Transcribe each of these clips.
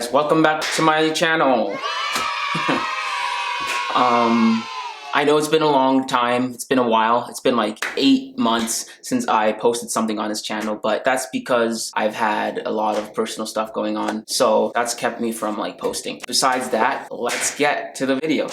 guys, welcome back to my channel. I know it's been a long time, it's been a while, it's been like 8 months since I posted something on this channel, but that's because I've had a lot of personal stuff going on, so that's kept me from like posting. Besides that, let's get to the video.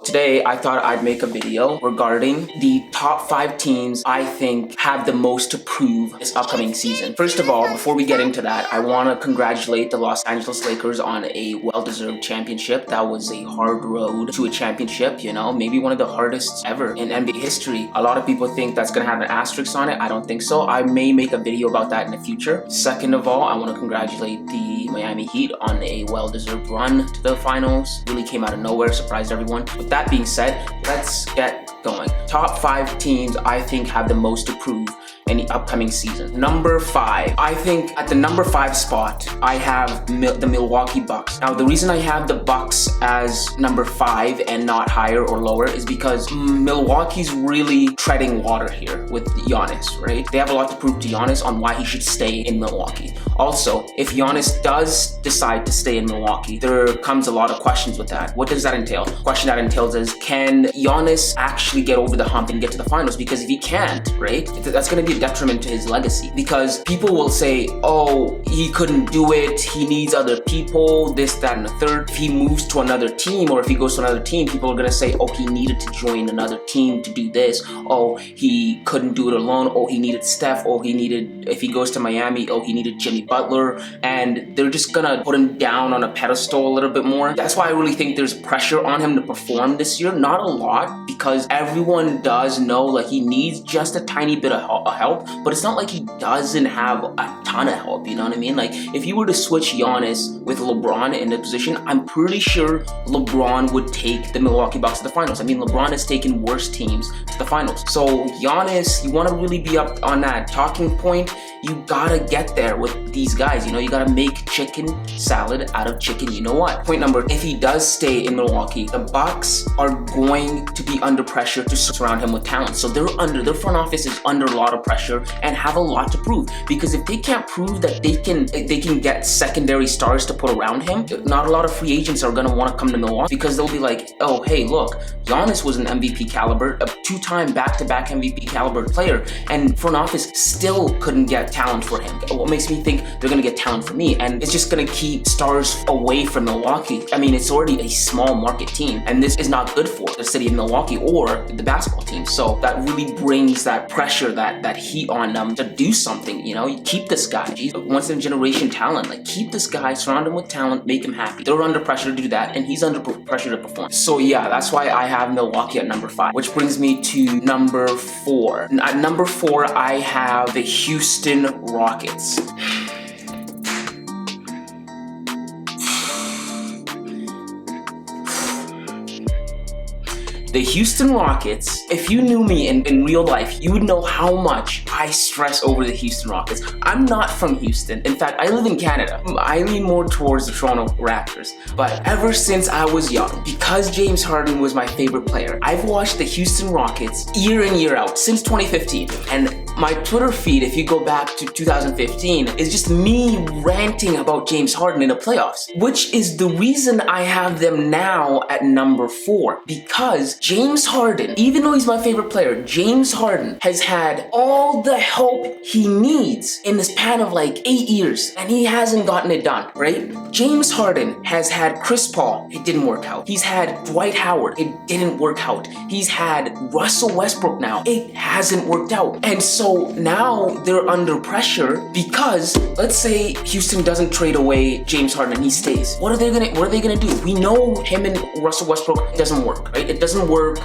Today, I thought I'd make a video regarding the top 5 teams I think have the most to prove this upcoming season. First of all, before we get into that, I want to congratulate the Los Angeles Lakers on a well-deserved championship. That was a hard road to a championship, you know, maybe one of the hardest ever in NBA history. A lot of people think that's going to have an asterisk on it. I don't think so. I may make a video about that in the future. Second of all, I want to congratulate the Miami Heat on a well-deserved run to the finals. Really came out of nowhere, surprised everyone. With that being said, let's get going. Top 5 teams I think have the most to prove in the upcoming season. Number 5. I think at the number 5 spot, I have the Milwaukee Bucks. Now, the reason I have the Bucks as number 5 and not higher or lower is because Milwaukee's really treading water here with Giannis, right? They have a lot to prove to Giannis on why he should stay in Milwaukee. Also, if Giannis does decide to stay in Milwaukee, there comes a lot of questions with that. What does that entail? The question that entails is, can Giannis actually get over the hump and get to the finals? Because if he can't, right, that's going to be a detriment to his legacy. Because people will say, oh, he couldn't do it, he needs other people, this, that, and the third. If he moves to another team, or if he goes to another team, people are going to say, oh, he needed to join another team to do this. Oh, he couldn't do it alone. Oh, he needed Steph. Oh, he needed, if he goes to Miami, oh, he needed Jimmy Butler. And they're just going to put him down on a pedestal a little bit more. That's why I really think there's pressure on him to perform this year. Not a lot, because everyone does know like he needs just a tiny bit of help, but it's not like he doesn't have a ton of help, you know what I mean? Like, if you were to switch Giannis with LeBron in the position, I'm pretty sure LeBron would take the Milwaukee Bucks to the finals. I mean, LeBron has taken worse teams to the finals. So Giannis, you want to really be up on that talking point, you gotta get there with these guys, you know, you gotta make chicken salad out of chicken, you know what? Point number, if he does stay in Milwaukee, the Bucks are going to be under pressure to surround him with talent. So their front office is under a lot of pressure and have a lot to prove, because if they can't prove that they can get secondary stars to put around him, not a lot of free agents are gonna want to come to Milwaukee, because they'll be like, oh, hey, look, Giannis was an MVP caliber, a 2-time back-to-back MVP caliber player, and front office still couldn't get talent for him. What makes me think they're gonna get talent for me? And it's just gonna keep stars away from Milwaukee. I mean, it's already a small market team, and this is not good for the city of Milwaukee or the basketball team. So that really brings that pressure, that heat on them to do something. You know, you keep this guy. He's a once-in-a-generation talent. Like, keep this guy, surround him with talent, make him happy. They're under pressure to do that, and he's under pressure to perform. So yeah, that's why I have Milwaukee at number 5, which brings me to number 4. At number 4, I have the Houston Rockets. The Houston Rockets, if you knew me in real life, you would know how much I stress over the Houston Rockets. I'm not from Houston. In fact, I live in Canada. I lean more towards the Toronto Raptors. But ever since I was young, because James Harden was my favorite player, I've watched the Houston Rockets year in, year out, since 2015. And my Twitter feed, if you go back to 2015, is just me ranting about James Harden in the playoffs, which is the reason I have them now at number 4. Because James Harden, even though he's my favorite player, James Harden has had all the help he needs in the span of like 8 years, and he hasn't gotten it done, right? James Harden has had Chris Paul, it didn't work out. He's had Dwight Howard, it didn't work out. He's had Russell Westbrook now, it hasn't worked out. And so now they're under pressure because, let's say Houston doesn't trade away James Harden and he stays. What are they gonna do? We know him and Russell Westbrook doesn't work, right? It doesn't work.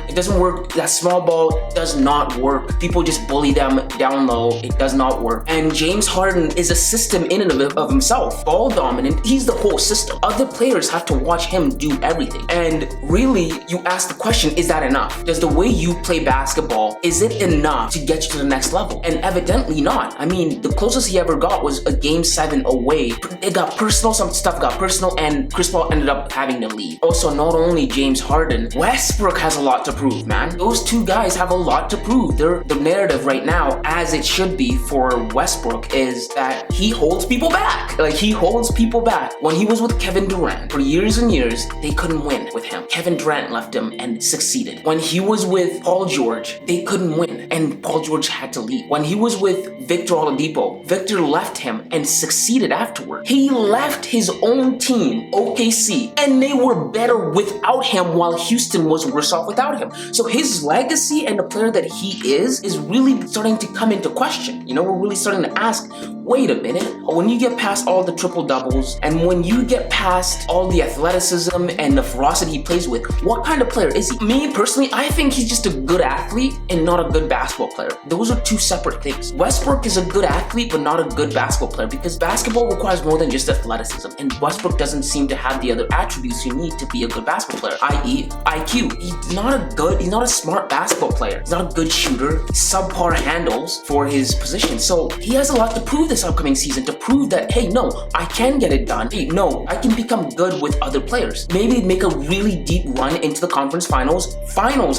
That small ball does not work. People just bully them down low. It does not work. And James Harden is a system in and of himself. Ball dominant. He's the whole system. Other players have to watch him do everything. And really, you ask the question, is that enough? Does the way you play basketball, is it enough to get you to the next level? level, and evidently not. I mean, the closest he ever got was a Game 7 away. It got personal, some stuff got personal, and Chris Paul ended up having to leave. Also, not only James Harden, Westbrook has a lot to prove, man. Those two guys have a lot to prove. The narrative right now, as it should be for Westbrook, is that he holds people back. Like, he holds people back. When he was with Kevin Durant, for years and years, they couldn't win with him. Kevin Durant left him and succeeded. When he was with Paul George, they couldn't win, and Paul George had to leave. When he was with Victor Oladipo, Victor left him and succeeded afterward. He left his own team, OKC, and they were better without him, while Houston was worse off without him. So his legacy and the player that he is really starting to come into question. You know, we're really starting to ask, wait a minute, when you get past all the triple doubles, and when you get past all the athleticism and the ferocity he plays with, what kind of player is he? Me personally, I think he's just a good athlete and not a good basketball player. Those are two separate things. Westbrook is a good athlete but not a good basketball player, because basketball requires more than just athleticism, and Westbrook doesn't seem to have the other attributes you need to be a good basketball player, i.e. IQ. He's not a smart basketball player. He's not a good shooter. Subpar handles for his position. So he has a lot to prove this upcoming season, to prove that, hey, no, I can get it done. Hey, no, I can become good with other players. Maybe make a really deep run into the conference finals.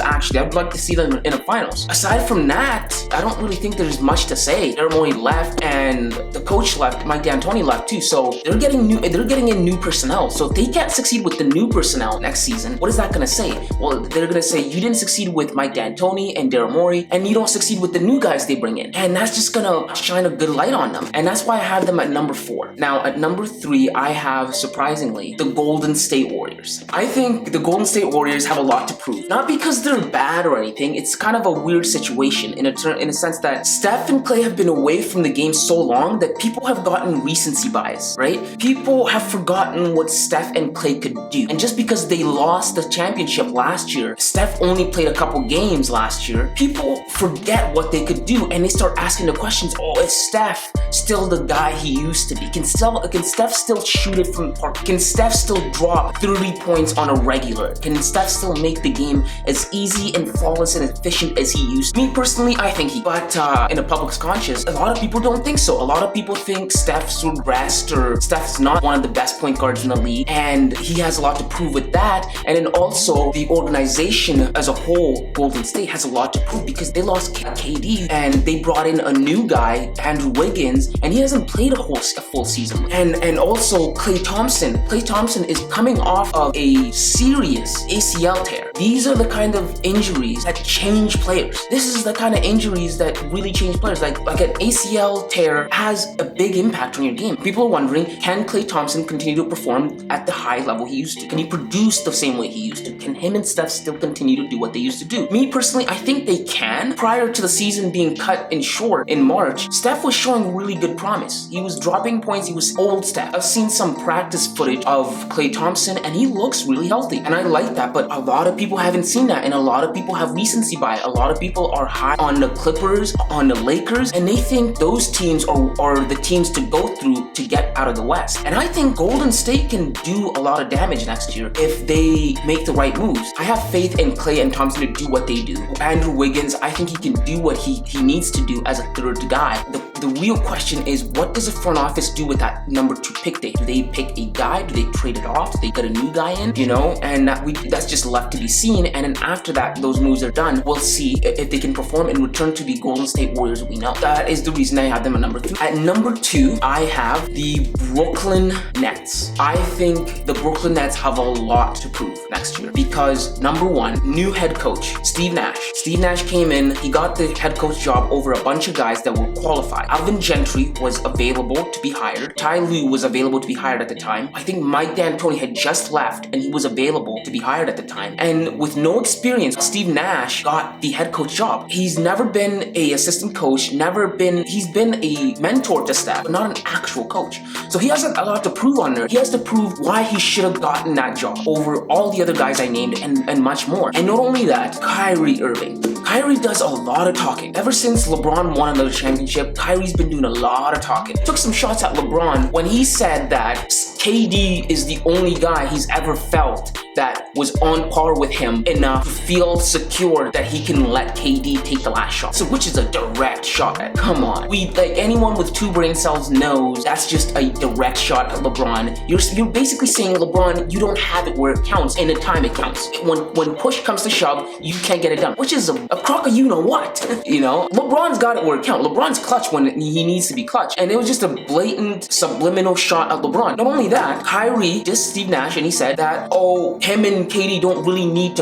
Actually, I'd like to see them in a finals. Aside from that, I don't really think there's much to say. Daryl Morey left, and the coach left. Mike D'Antoni left too. So they're getting in new personnel. So if they can't succeed with the new personnel next season, what is that gonna say? Well, they're gonna say you didn't succeed with Mike D'Antoni and Daryl Morey, and you don't succeed with the new guys they bring in. And that's just gonna shine a good light on them. And that's why I have them at number 4. Now, at number 3, I have, surprisingly, the Golden State Warriors. I think the Golden State Warriors have a lot to prove. Not because they're bad or anything, it's kind of a weird situation in a sense that Steph and Clay have been away from the game so long that people have gotten recency bias, right? People have forgotten what Steph and Clay could do. And just because they lost the championship last year, Steph only played a couple games last year, people forget what they could do, and they start asking the questions, oh, is Steph still the guy he used to be? Can Steph still shoot it from the park? Can Steph still drop 30 points on a regular? Can Steph still make the game as easy and flawless and efficient as he used to? Me personally, I think he, but in the public's conscious, a lot of people don't think so. A lot of people think Steph's regressed, or Steph's not one of the best point guards in the league, and he has a lot to prove with that. And then also the organization as a whole, Golden State, has a lot to prove because they lost KD and they brought in a new guy, Andrew Wiggins, and he hasn't played a full season. And also Klay Thompson. Klay Thompson is coming off of a serious ACL tear. These are the kind of injuries that change players. This is the kind of injuries that really change players. Like an ACL tear has a big impact on your game. People are wondering, can Klay Thompson continue to perform at the high level he used to? Can he produce the same way he used to? Can him and Steph still continue to do what they used to do? Me personally, I think they can. Prior to the season being cut in short in March, Steph was showing really good promise. He was dropping points. He was old Steph. I've seen some practice footage of Klay Thompson, and he looks really healthy, and I like that. But a lot of people haven't seen that, and a lot of people have recency bias. A lot of people are high on the Clippers, on the Lakers, and they think those teams are the teams to go through to get out of the West. And I think Golden State can do a lot of damage next year if they make the right moves. I have faith in Klay and Thompson to do what they do. Andrew Wiggins, I think he can do what he needs to do as a third guy. The real question is, what does the front office do with that number 2 pick day? Do they pick a guy? Do they trade it off? Do they get a new guy in? You know, and that's just left to be seen. And then after that, those moves are done, we'll see if they can perform and return to the Golden State Warriors we know. That is the reason I have them at number 3. At number 2, I have the Brooklyn Nets. I think the Brooklyn Nets have a lot to prove next year because, number 1, new head coach, Steve Nash. Steve Nash came in, he got the head coach job over a bunch of guys that were qualified. Alvin Gentry was available to be hired. Ty Lue was available to be hired at the time. I think Mike D'Antoni had just left and he was available to be hired at the time. And with no experience, Steve Nash got the head coach job. He's never been an assistant coach, he's been a mentor to Steph, but not an actual coach. So he has a lot to prove on there. He has to prove why he should have gotten that job over all the other guys I named and much more. And not only that, Kyrie Irving. Kyrie does a lot of talking. Ever since LeBron won another championship, Kyrie Kyrie's been doing a lot of talking. Took some shots at LeBron when he said that KD is the only guy he's ever felt that was on par with him enough to feel secure that he can let KD take the last shot. So which is a direct shot at, come on. Like anyone with 2 brain cells knows that's just a direct shot at LeBron. You're basically saying, LeBron, you don't have it where it counts, in the time it counts. When push comes to shove, you can't get it done, which is a crock of you know what. You know, LeBron's got it where it counts. LeBron's clutch when he needs to be clutch, and it was just a blatant subliminal shot at LeBron. Not only that, Kyrie dissed Steve Nash, and he said that, oh, him and KD don't really need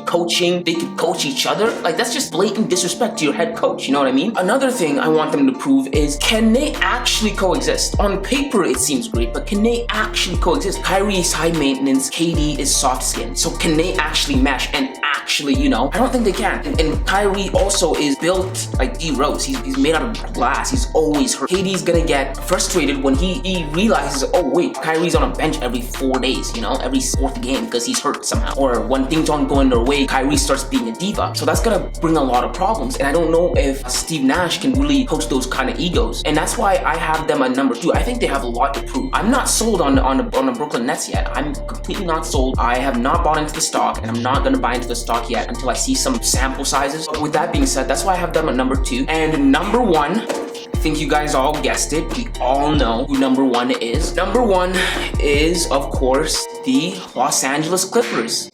coaching. They could coach each other. Like, that's just blatant disrespect to your head coach. You know what I mean? Another thing I want them to prove is, can they actually coexist? On paper, it seems great, but can they actually coexist? Kyrie is high maintenance, KD is soft skin. So can they actually mesh and actually, you know? I don't think they can. And Kyrie also is built like D Rose. He's made out of glass. He's always hurt. KD's gonna get frustrated when he realizes, oh wait, Kyrie's on a bench every 4 days, you know, every 4th game because he's hurt somehow. Or when things aren't going their way, Kyrie starts being a diva. So that's gonna bring a lot of problems. And I don't know if Steve Nash can really coach those kind of egos. And that's why I have them at number 2. I think they have a lot to prove. I'm not sold on the Brooklyn Nets yet. I'm completely not sold. I have not bought into the stock, and I'm not gonna buy into the stock yet until I see some sample sizes. But with that being said, that's why I have them at number 2. And number 1, I think you guys all guessed it. We all know who number 1 is. Number 1 is, of course, the Los Angeles Clippers.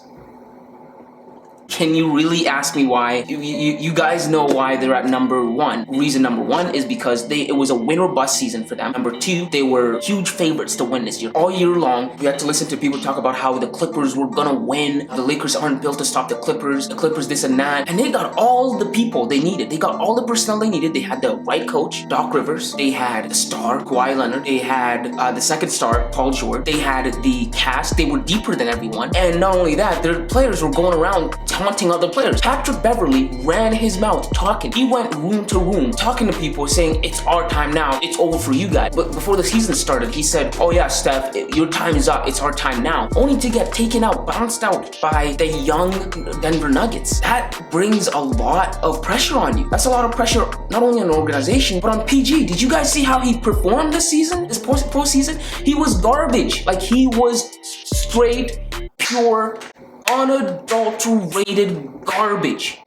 Can you really ask me why? You guys know why they're at number 1. Reason number 1 is because it was a win or bust season for them. Number 2, they were huge favorites to win this year. All year long, we had to listen to people talk about how the Clippers were gonna win. The Lakers aren't built to stop the Clippers this and that. And they got all the people they needed. They got all the personnel they needed. They had the right coach, Doc Rivers. They had the star, Kawhi Leonard. They had the second star, Paul George. They had the cast. They were deeper than everyone. And not only that, their players were going around taunting other players. Patrick Beverley ran his mouth talking. He went room to room talking to people saying, it's our time now. It's over for you guys. But before the season started, he said, oh yeah, Steph, your time is up. It's our time now. Only to get taken out, bounced out by the young Denver Nuggets. That brings a lot of pressure on you. That's a lot of pressure, not only on an organization, but on PG. Did you guys see how he performed this season, this postseason? He was garbage. Like, he was straight, pure, unadulterated garbage.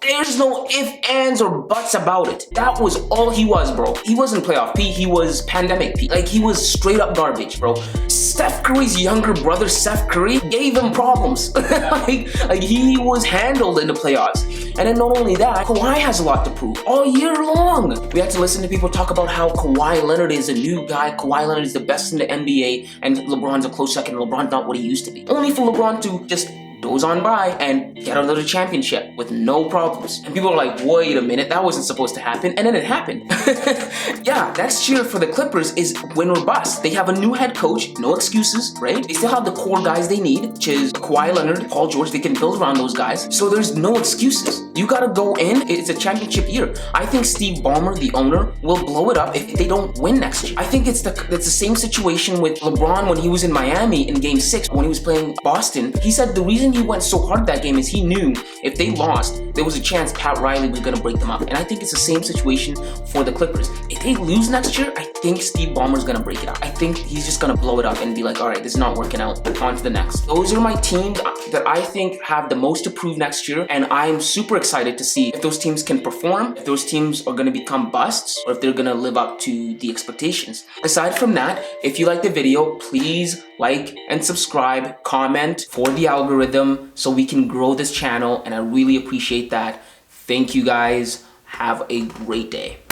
There's no ifs, ands, or buts about it. That was all he was, bro. He wasn't playoff P, he was pandemic P. Like, he was straight up garbage, bro. Steph Curry's younger brother, Seth Curry, gave him problems. like he was handled in the playoffs. And then not only that, Kawhi has a lot to prove all year long. We had to listen to people talk about how Kawhi Leonard is a new guy. Kawhi Leonard is the best in the NBA, and LeBron's a close second. LeBron's not what he used to be. Only for LeBron to just doze on by and get another championship with no problems. And people are like, wait a minute, that wasn't supposed to happen. And then it happened. Yeah, next year for the Clippers is win or bust. They have a new head coach, no excuses, right? They still have the core guys they need, which is Kawhi Leonard, Paul George. They can build around those guys. So there's no excuses. You gotta go in. It's a championship year. I think Steve Ballmer, the owner, will blow it up if they don't win next year. I think it's the same situation with LeBron when he was in Miami in Game 6 when he was playing Boston. He said the reason he went so hard that game is he knew if they lost, there was a chance Pat Riley was going to break them up. And I think it's the same situation for the Clippers. If they lose next year, I think Steve Ballmer's going to break it up. I think he's just going to blow it up and be like, all right, this is not working out. On to the next. Those are my teams that I think have the most to prove next year. And I'm super excited to see if those teams can perform, if those teams are going to become busts, or if they're going to live up to the expectations. Aside from that, if you like the video, please like and subscribe, comment for the algorithm so we can grow this channel, and I really appreciate that. Thank you guys. Have a great day.